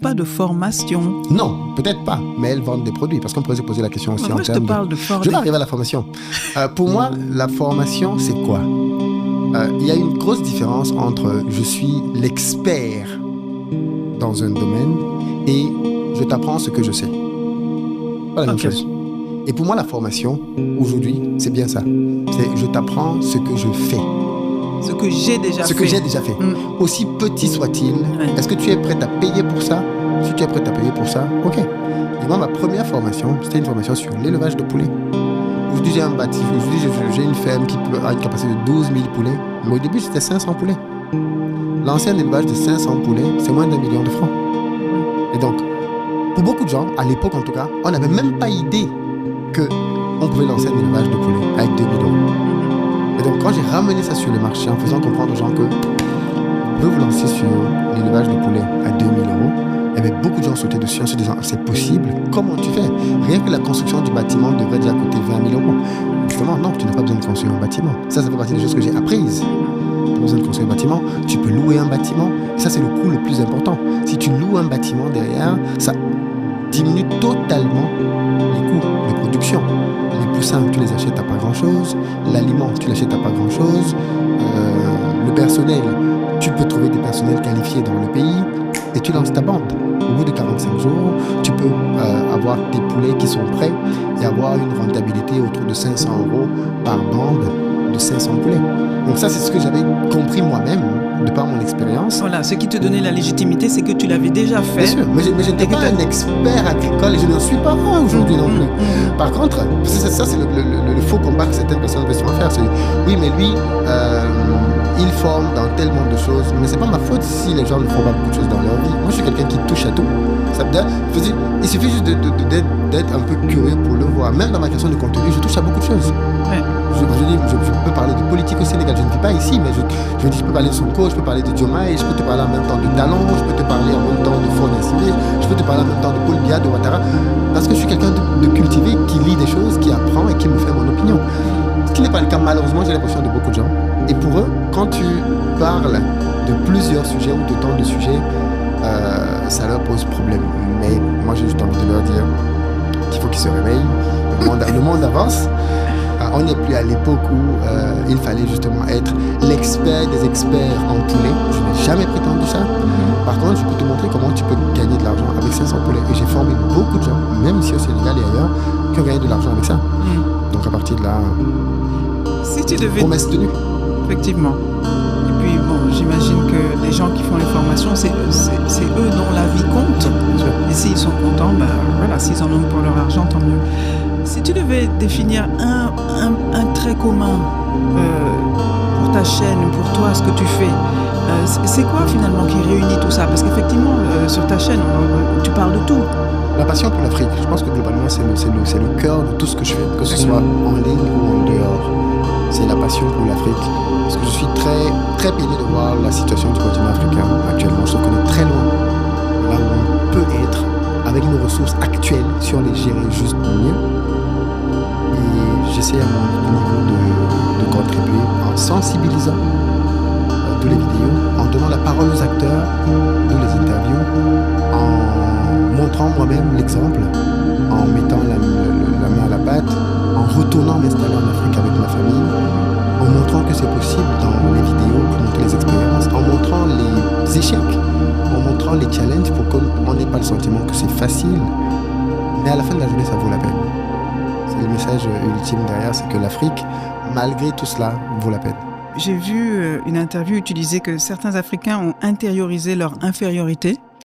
pas de formation. Non, peut-être pas, mais elles vendent des produits. Parce qu'on pourrait se poser la question aussi Moi, en termes parle de former. Je vais arriver à la formation. Pour moi, la formation, c'est quoi? Il y a une grosse différence entre je suis l'expert dans un domaine et je t'apprends ce que je sais. Pas la même chose. Et pour moi, la formation, aujourd'hui, c'est bien ça. C'est je t'apprends ce que je fais. Ce que j'ai déjà fait. Ce que j'ai déjà fait. Aussi petit soit-il, est-ce que tu es prête à payer pour ça? Si tu es prête à payer pour ça, ok. Et moi, ma première formation, c'était une formation sur l'élevage de poulets. Aujourd'hui, j'ai un bâtiment, j'ai une ferme qui peut avoir une capacité de 12 000 poulets. Mais au début, c'était 500 poulets. L'ancien élevage de 500 poulets, c'est moins d'1 million de francs. Et donc, pour beaucoup de gens, à l'époque en tout cas, on n'avait même pas idée qu'on pouvait lancer un élevage de poulets avec 2 000 €. Et donc, quand j'ai ramené ça sur le marché en faisant comprendre aux gens que vous pouvez vous lancer sur l'élevage de poulets à 2 000 €, il y avait beaucoup de gens sautaient dessus en se disant c'est possible, comment tu fais? Rien que la construction du bâtiment devrait déjà coûter 20 000 €. Justement, non, tu n'as pas besoin de construire un bâtiment. Ça fait partie des choses que j'ai apprises. Tu n'as pas besoin de construire un bâtiment, tu peux louer un bâtiment. Ça, c'est le coût le plus important. Si tu loues un bâtiment derrière, ça diminue totalement les coûts de production. Les poussins, tu les achètes à pas grand-chose. L'aliment, tu l'achètes à pas grand-chose. Le personnel, tu peux trouver des personnels qualifiés dans le pays et tu lances ta bande. Au bout de 45 jours, tu peux avoir tes poulets qui sont prêts et avoir une rentabilité autour de 500 € par bande de 500 poulets. Donc ça, c'est ce que j'avais compris moi-même, de par mon expérience. Voilà, ce qui te donnait la légitimité, c'est que tu l'avais déjà fait. Bien sûr, mais je n'étais pas un expert agricole et je n'en suis pas aujourd'hui non plus. Par contre, ça c'est le faux combat que certaines personnes veulent souvent faire. C'est oui, mais lui, il forme dans tellement de choses, mais c'est pas ma faute si les gens ne font pas beaucoup de choses dans leur vie. Moi, je suis quelqu'un qui touche à tout. Il suffit juste d'être un peu curieux pour le voir. Même dans ma création de contenu, je touche à beaucoup de choses. Ouais. Je peux parler de politique au Sénégal, je ne vis pas ici, mais je peux parler de Sonko, je peux parler de Diomaye, je peux te parler en même temps de Talon, je peux te parler en même temps de Faune Insimé, je peux te parler en même temps de Paul Biya, de Ouattara, parce que je suis quelqu'un de cultivé, qui lit des choses, qui apprend et qui me fait mon opinion. Ce qui n'est pas le cas, malheureusement, j'ai l'impression de beaucoup de gens. Et pour eux, quand tu parles de plusieurs sujets ou d'autant de sujets, ça leur pose problème. Mais moi, j'ai juste envie de leur dire qu'il faut qu'ils se réveillent. Le monde avance. On n'est plus à l'époque où il fallait justement être l'expert des experts en poulet. Je n'ai jamais prétendu ça. Par contre, je peux te montrer comment tu peux gagner de l'argent avec 500 poulets. Et j'ai formé beaucoup de gens, même ici au Sénégal et ailleurs, qui ont gagné de l'argent avec ça. Donc à partir de là, si tu devais... promesse tenue. Effectivement. Et puis bon, j'imagine que les gens qui font les formations, c'est eux dont la vie compte. Et s'ils sont contents, voilà, s'ils en ont pour leur argent, tant mieux. Si tu devais définir un trait commun pour ta chaîne, pour toi, ce que tu fais, c'est quoi finalement qui réunit tout ça? Parce qu'effectivement, sur ta chaîne, tu parles de tout. La passion pour l'Afrique, je pense que globalement, c'est le cœur de tout ce que je fais, que ce soit en ligne ou en dehors. C'est la passion pour l'Afrique. Parce que je suis très, très peiné de voir la situation du continent africain actuellement. Je connais très loin là où on peut être avec nos ressources actuelles si on les gérait juste mieux. Et j'essaie à mon niveau de contribuer en sensibilisant de les vidéos, en donnant la parole aux acteurs de les interviews, en montrant moi-même l'exemple, en mettant la main à la pâte, en retournant m'installer en Afrique avec ma famille, en montrant que c'est possible dans les vidéos pour montrer les expériences, en montrant les échecs, en montrant les challenges pour qu'on n'ait pas le sentiment que c'est facile, mais à la fin de la journée ça vaut la peine. C'est le message ultime derrière, c'est que l'Afrique, malgré tout cela, vaut la peine. J'ai vu une interview où tu disais que certains Africains ont intériorisé leur infériorité